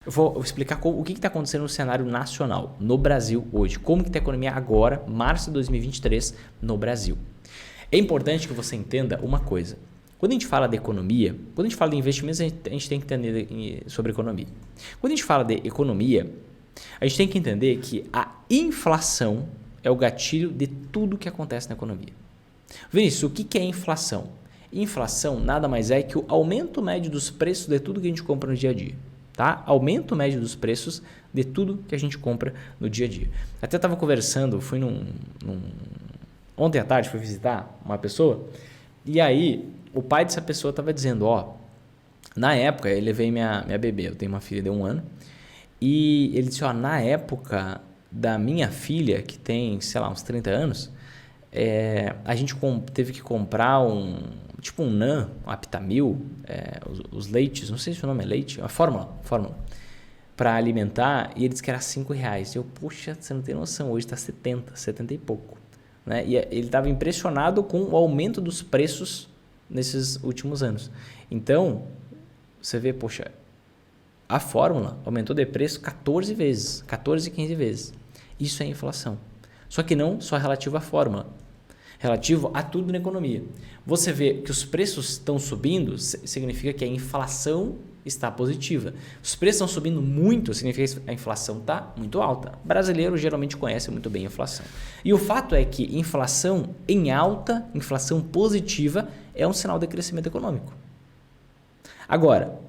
Eu vou explicar o que está acontecendo no cenário nacional, no Brasil hoje. Como que está a economia agora, março de 2023, no Brasil. É importante que você entenda uma coisa. Quando a gente fala de economia, quando a gente fala de investimentos, a gente tem que entender sobre economia. Quando a gente fala de economia, a gente tem que entender que a inflação é o gatilho de tudo que acontece na economia. Vinícius, o que é inflação? Inflação nada mais é que o aumento médio dos preços de tudo que a gente compra no dia a dia. Tá? Aumento médio dos preços de tudo que a gente compra no dia a dia. Até estava conversando, fui ontem à tarde fui visitar uma pessoa e aí o pai dessa pessoa estava dizendo, na época eu levei minha bebê, eu tenho uma filha de 1 ano, e ele disse, na época da minha filha, que tem, sei lá, uns 30 anos, a gente teve que comprar um NAN, um Aptamil, os leites, não sei se o nome é leite, a fórmula, para alimentar, e ele disse que era R$5. Eu, poxa, você não tem noção, hoje está 70 e pouco. Né? E ele estava impressionado com o aumento dos preços nesses últimos anos. Então, você vê, poxa, a fórmula aumentou de preço 14 vezes, 14, 15 vezes. Isso é inflação. Só que não só relativo à fórmula, relativo a tudo na economia. Você vê que os preços estão subindo, significa que a inflação está positiva. Os preços estão subindo muito, significa que a inflação está muito alta. O brasileiro geralmente conhece muito bem a inflação. E o fato é que inflação em alta, inflação positiva, é um sinal de crescimento econômico. Agora,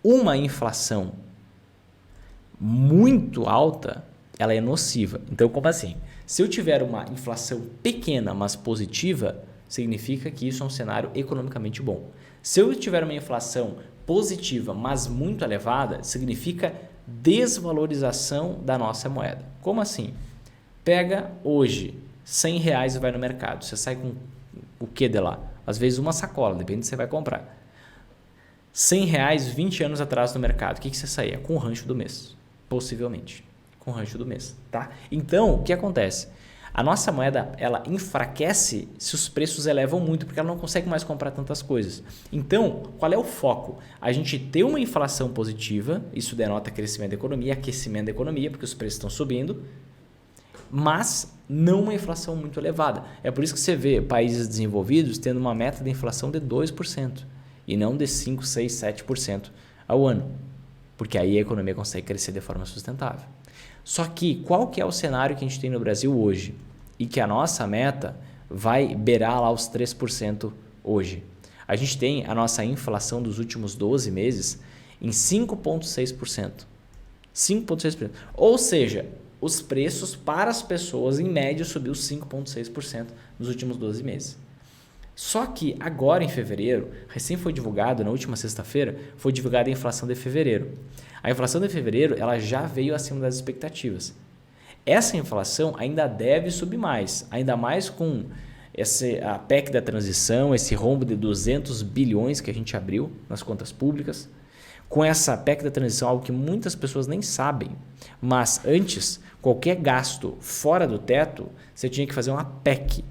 uma inflação muito alta, ela é nociva. Então, como assim? Se eu tiver uma inflação pequena, mas positiva, significa que isso é um cenário economicamente bom. Se eu tiver uma inflação positiva, mas muito elevada, significa desvalorização da nossa moeda. Como assim? Pega hoje R$100 e vai no mercado. Você sai com o que de lá? Às vezes uma sacola, depende do que você vai comprar. R$100, 20 anos atrás no mercado, o que você saía? Com o rancho do mês, possivelmente. Com o rancho do mês, tá? Então, o que acontece? A nossa moeda, ela enfraquece se os preços elevam muito, porque ela não consegue mais comprar tantas coisas. Então, qual é o foco? A gente ter uma inflação positiva, isso denota crescimento da economia, aquecimento da economia, porque os preços estão subindo, mas não uma inflação muito elevada. É por isso que você vê países desenvolvidos tendo uma meta de inflação de 2% e não de 5, 6, 7% ao ano, porque aí a economia consegue crescer de forma sustentável. Só que qual que é o cenário que a gente tem no Brasil hoje e que a nossa meta vai beirar lá os 3% hoje? A gente tem a nossa inflação dos últimos 12 meses em 5,6%. 5,6%. Ou seja, os preços para as pessoas em média subiu 5,6% nos últimos 12 meses. Só que agora em fevereiro, recém foi divulgado, na última sexta-feira, foi divulgada a inflação de fevereiro. A inflação de fevereiro ela já veio acima das expectativas. Essa inflação ainda deve subir mais, ainda mais com a PEC da transição, esse rombo de 200 bilhões que a gente abriu nas contas públicas. Com essa PEC da transição, algo que muitas pessoas nem sabem, mas antes, qualquer gasto fora do teto, você tinha que fazer uma PEC.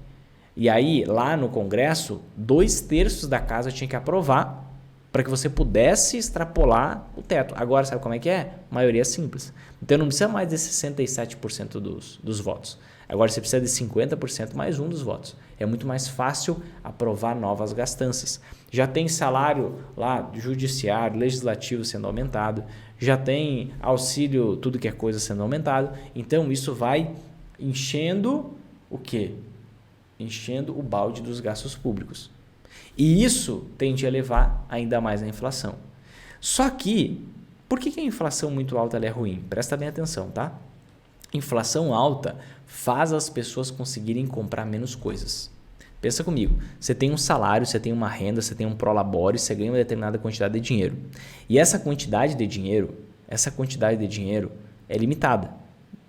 E aí, lá no Congresso, 2/3 da casa tinha que aprovar para que você pudesse extrapolar o teto. Agora, sabe como é que é? Maioria simples. Então, não precisa mais de 67% dos votos. Agora, você precisa de 50% mais um dos votos. É muito mais fácil aprovar novas gastanças. Já tem salário lá judiciário, legislativo sendo aumentado. Já tem auxílio, tudo que é coisa sendo aumentado. Então, isso vai enchendo o quê? Enchendo o balde dos gastos públicos. E isso tende a levar ainda mais à inflação. Só que, por que a inflação muito alta ela é ruim? Presta bem atenção, tá? Inflação alta faz as pessoas conseguirem comprar menos coisas. Pensa comigo, você tem um salário, você tem uma renda, você tem um prolabore, você ganha uma determinada quantidade de dinheiro. E essa quantidade de dinheiro é limitada,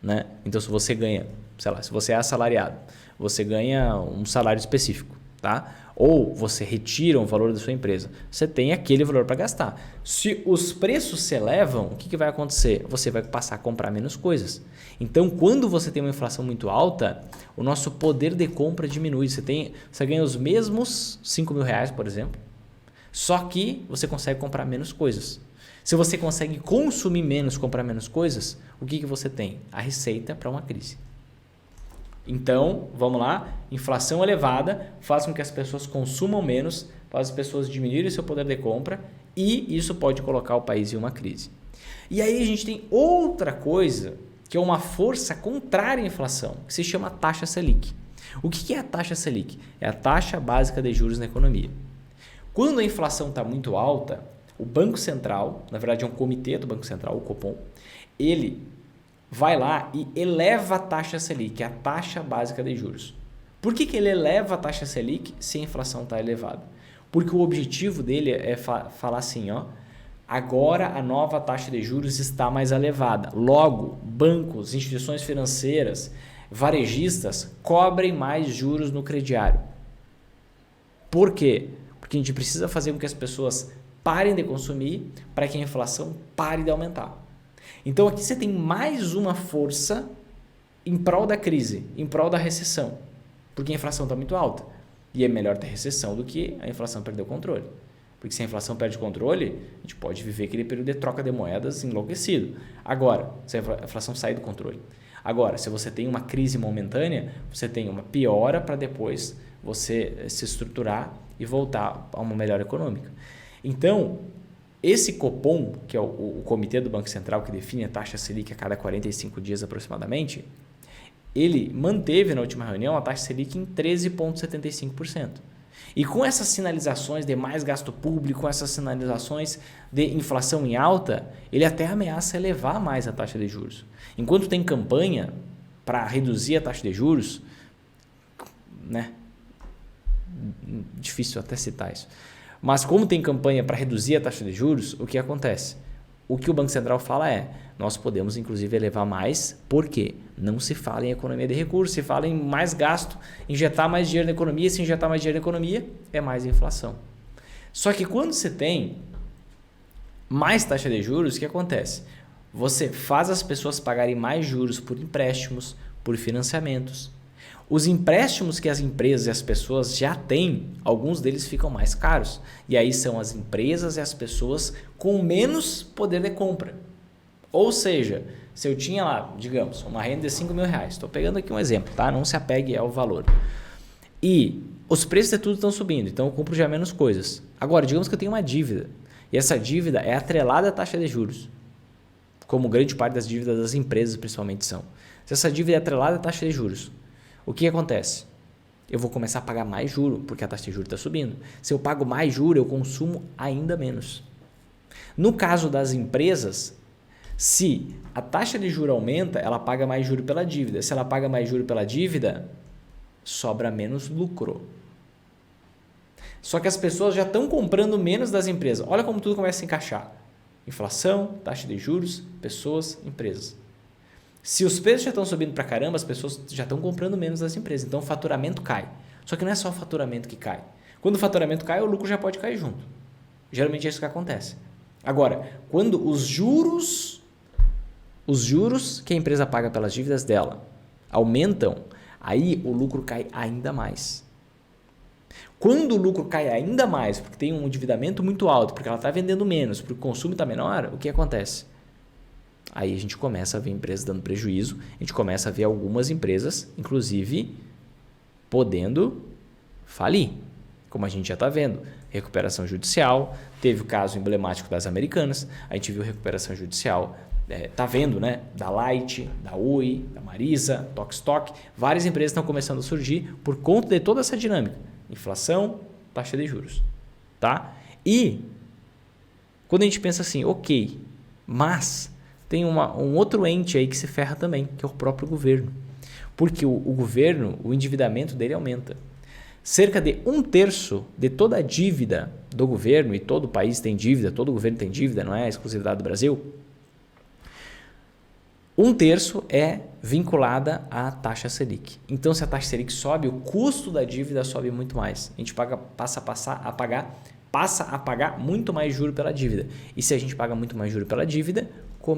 né? Então, se você ganha, sei lá, se você é assalariado, você ganha um salário específico, tá? Ou você retira um valor da sua empresa, você tem aquele valor para gastar. Se os preços se elevam, o que vai acontecer? Você vai passar a comprar menos coisas. Então, quando você tem uma inflação muito alta, o nosso poder de compra diminui. Você ganha os mesmos R$5.000, por exemplo, só que você consegue comprar menos coisas. Se você consegue consumir menos, comprar menos coisas, o que você tem? A receita para uma crise. Então, vamos lá, inflação elevada faz com que as pessoas consumam menos, faz as pessoas diminuírem seu poder de compra e isso pode colocar o país em uma crise. E aí a gente tem outra coisa que é uma força contrária à inflação, que se chama taxa Selic. O que é a taxa Selic? É a taxa básica de juros na economia. Quando a inflação está muito alta, o Banco Central, na verdade é um comitê do Banco Central, o Copom, ele vai lá e eleva a taxa Selic, a taxa básica de juros. Por que ele eleva a taxa Selic se a inflação está elevada? Porque o objetivo dele é falar assim, ó, agora a nova taxa de juros está mais elevada. Logo, bancos, instituições financeiras, varejistas cobrem mais juros no crediário. Por quê? Porque a gente precisa fazer com que as pessoas parem de consumir para que a inflação pare de aumentar. Então aqui você tem mais uma força em prol da crise, em prol da recessão, porque a inflação está muito alta e é melhor ter recessão do que a inflação perder o controle. Porque se a inflação perde o controle, a gente pode viver aquele período de troca de moedas enlouquecido. Agora, se a inflação sair do controle. Agora, se você tem uma crise momentânea, você tem uma piora para depois você se estruturar e voltar a uma melhora econômica. Então, esse Copom, que é o comitê do Banco Central que define a taxa Selic a cada 45 dias aproximadamente, ele manteve na última reunião a taxa Selic em 13,75%. E com essas sinalizações de mais gasto público, com essas sinalizações de inflação em alta, ele até ameaça elevar mais a taxa de juros. Enquanto tem campanha para reduzir a taxa de juros, né? Difícil até citar isso. Mas como tem campanha para reduzir a taxa de juros, o que acontece? O que o Banco Central fala é, nós podemos inclusive elevar mais, porque não se fala em economia de recursos, se fala em mais gasto, injetar mais dinheiro na economia, se injetar mais dinheiro na economia, é mais inflação. Só que quando você tem mais taxa de juros, o que acontece? Você faz as pessoas pagarem mais juros por empréstimos, por financiamentos. Os empréstimos que as empresas e as pessoas já têm, alguns deles ficam mais caros. E aí são as empresas e as pessoas com menos poder de compra. Ou seja, se eu tinha lá, digamos, uma renda de R$5.000, estou pegando aqui um exemplo, tá? Não se apegue ao valor. E os preços de tudo estão subindo, então eu compro já menos coisas. Agora, digamos que eu tenho uma dívida. E essa dívida é atrelada à taxa de juros. Como grande parte das dívidas das empresas principalmente são. Se essa dívida é atrelada à taxa de juros, o que acontece? Eu vou começar a pagar mais juro, porque a taxa de juros está subindo. Se eu pago mais juro, eu consumo ainda menos. No caso das empresas, se a taxa de juro aumenta, ela paga mais juro pela dívida. Se ela paga mais juro pela dívida, sobra menos lucro. Só que as pessoas já estão comprando menos das empresas. Olha como tudo começa a se encaixar. Inflação, taxa de juros, pessoas, empresas. Se os preços já estão subindo pra caramba, as pessoas já estão comprando menos das empresas. Então o faturamento cai. Só que não é só o faturamento que cai. Quando o faturamento cai, o lucro já pode cair junto. Geralmente é isso que acontece. Agora, quando os juros que a empresa paga pelas dívidas dela aumentam, aí o lucro cai ainda mais. Quando o lucro cai ainda mais, porque tem um endividamento muito alto, porque ela está vendendo menos, porque o consumo está menor, o que acontece? Aí a gente começa a ver empresas dando prejuízo, a gente começa a ver algumas empresas, inclusive, podendo falir, como a gente já está vendo. Recuperação judicial, teve o caso emblemático das Americanas, a gente viu recuperação judicial, está vendo, né? Da Light, da Oi, da Marisa, Tokstok, várias empresas estão começando a surgir por conta de toda essa dinâmica. Inflação, taxa de juros. Tá? E quando a gente pensa assim, ok, mas tem um outro ente aí que se ferra também, que é o próprio governo. Porque o governo, o endividamento dele aumenta. Cerca de 1/3 de toda a dívida do governo, e todo país tem dívida, todo governo tem dívida, não é a exclusividade do Brasil, 1/3 é vinculada à taxa Selic. Então, se a taxa Selic sobe, o custo da dívida sobe muito mais. A gente passa a pagar muito mais juro pela dívida. E se a gente paga muito mais juro pela dívida,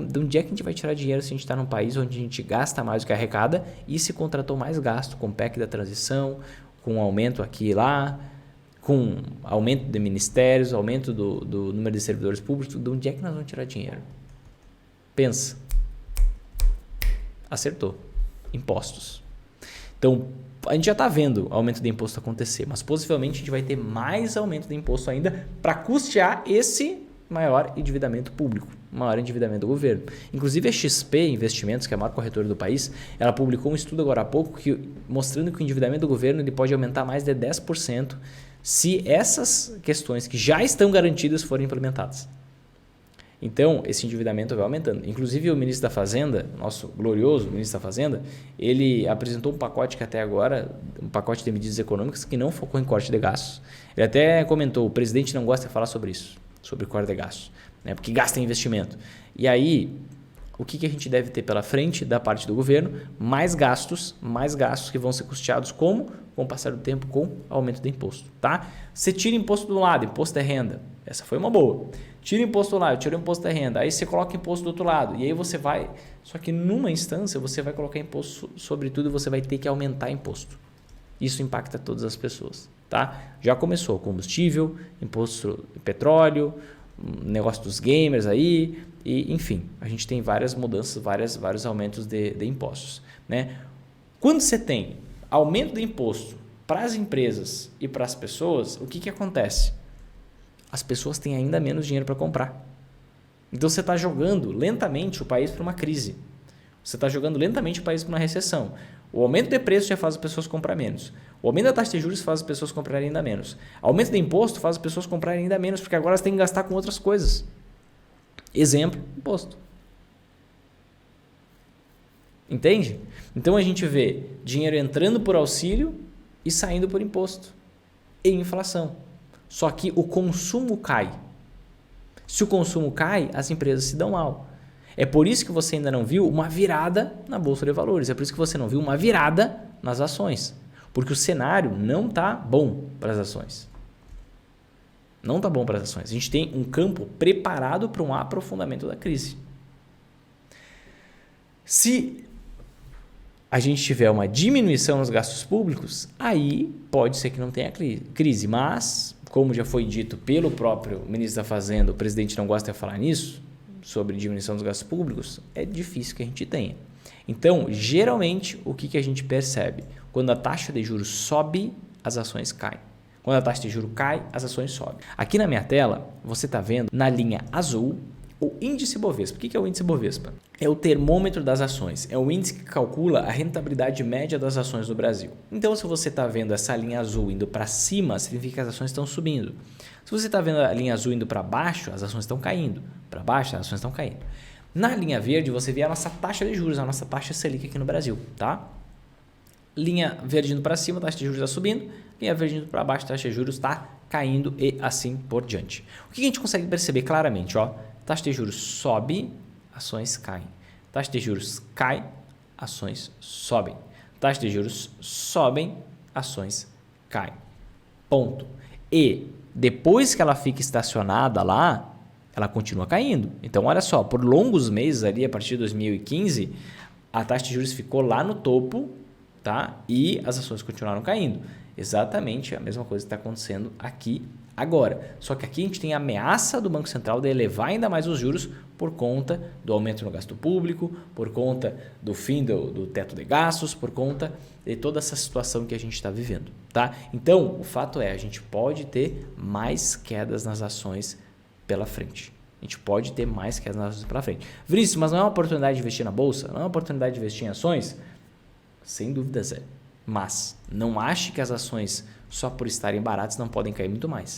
de onde é que a gente vai tirar dinheiro se a gente está num país onde a gente gasta mais do que arrecada e se contratou mais gasto com o PEC da transição, com um aumento aqui e lá, com aumento de ministérios, aumento do número de servidores públicos, de onde é que nós vamos tirar dinheiro? Pensa. Acertou. Impostos. Então, a gente já está vendo aumento de imposto acontecer, mas possivelmente a gente vai ter mais aumento de imposto ainda para custear esse maior endividamento público, maior endividamento do governo. Inclusive a XP Investimentos, que é a maior corretora do país, ela publicou um estudo agora há pouco mostrando que o endividamento do governo ele pode aumentar mais de 10% se essas questões que já estão garantidas forem implementadas. Então, esse endividamento vai aumentando. Inclusive, o ministro da Fazenda, nosso glorioso ministro da Fazenda, ele apresentou um pacote que até agora, um pacote de medidas econômicas que não focou em corte de gastos. Ele até comentou, o presidente não gosta de falar sobre isso, sobre corte de gastos, né? Porque gasta em investimento. E aí, o que a gente deve ter pela frente da parte do governo? Mais gastos que vão ser custeados como? Com o passar do tempo, com aumento do imposto. Tá? Você tira imposto do lado, imposto de renda. Essa foi uma boa. Tira imposto do lado, tira imposto da renda. Aí você coloca imposto do outro lado. E aí você vai... Só que numa instância você vai colocar imposto sobre tudo e você vai ter que aumentar imposto. Isso impacta todas as pessoas. Tá? Já começou combustível, imposto de petróleo, negócio dos gamers aí... E, enfim, a gente tem várias mudanças, vários aumentos de impostos. Né? Quando você tem aumento de imposto para as empresas e para as pessoas, o que acontece? As pessoas têm ainda menos dinheiro para comprar. Então você está jogando lentamente o país para uma crise. Você está jogando lentamente o país para uma recessão. O aumento de preço já faz as pessoas comprar menos. O aumento da taxa de juros faz as pessoas comprarem ainda menos. O aumento de imposto faz as pessoas comprarem ainda menos, porque agora elas têm que gastar com outras coisas. Exemplo, imposto. Entende? Então a gente vê dinheiro entrando por auxílio e saindo por imposto. E inflação. Só que o consumo cai. Se o consumo cai, as empresas se dão mal. É por isso que você ainda não viu uma virada na Bolsa de Valores. É por isso que você não viu uma virada nas ações. Porque o cenário não está bom para as ações. Não está bom para as ações. A gente tem um campo preparado para um aprofundamento da crise. Se a gente tiver uma diminuição nos gastos públicos, aí pode ser que não tenha crise. Mas, como já foi dito pelo próprio ministro da Fazenda, o presidente não gosta de falar nisso, sobre diminuição dos gastos públicos, é difícil que a gente tenha. Então, geralmente, o que a gente percebe? Quando a taxa de juros sobe, as ações caem. Quando a taxa de juros cai, as ações sobem. Aqui na minha tela, você está vendo na linha azul o índice Bovespa. O que é o índice Bovespa? É o termômetro das ações. É o índice que calcula a rentabilidade média das ações do Brasil. Então, se você está vendo essa linha azul indo para cima, significa que as ações estão subindo. Se você está vendo a linha azul indo para baixo, as ações estão caindo. Para baixo, as ações estão caindo. Na linha verde, você vê a nossa taxa de juros, a nossa taxa Selic aqui no Brasil. Tá? Linha verde indo para cima, taxa de juros está subindo. Linha verde indo para baixo, taxa de juros está caindo e assim por diante. O que a gente consegue perceber claramente? Ó, taxa de juros sobe, ações caem. Taxa de juros cai, ações sobem. Taxa de juros sobem, ações caem. Ponto. E depois que ela fica estacionada lá, ela continua caindo. Então, olha só, por longos meses ali, a partir de 2015, a taxa de juros ficou lá no topo, tá? E as ações continuaram caindo. Exatamente a mesma coisa que está acontecendo aqui agora. Só que aqui a gente tem a ameaça do Banco Central de elevar ainda mais os juros por conta do aumento no gasto público, por conta do fim do teto de gastos, por conta de toda essa situação que a gente está vivendo. Tá? Então, o fato é, a gente pode ter mais quedas nas ações pela frente. A gente pode ter mais quedas nas ações pela frente. Vinícius, mas não é uma oportunidade de investir na Bolsa? Não é uma oportunidade de investir em ações? Sem dúvida, Zé. Mas não ache que as ações, só por estarem baratas, não podem cair muito mais.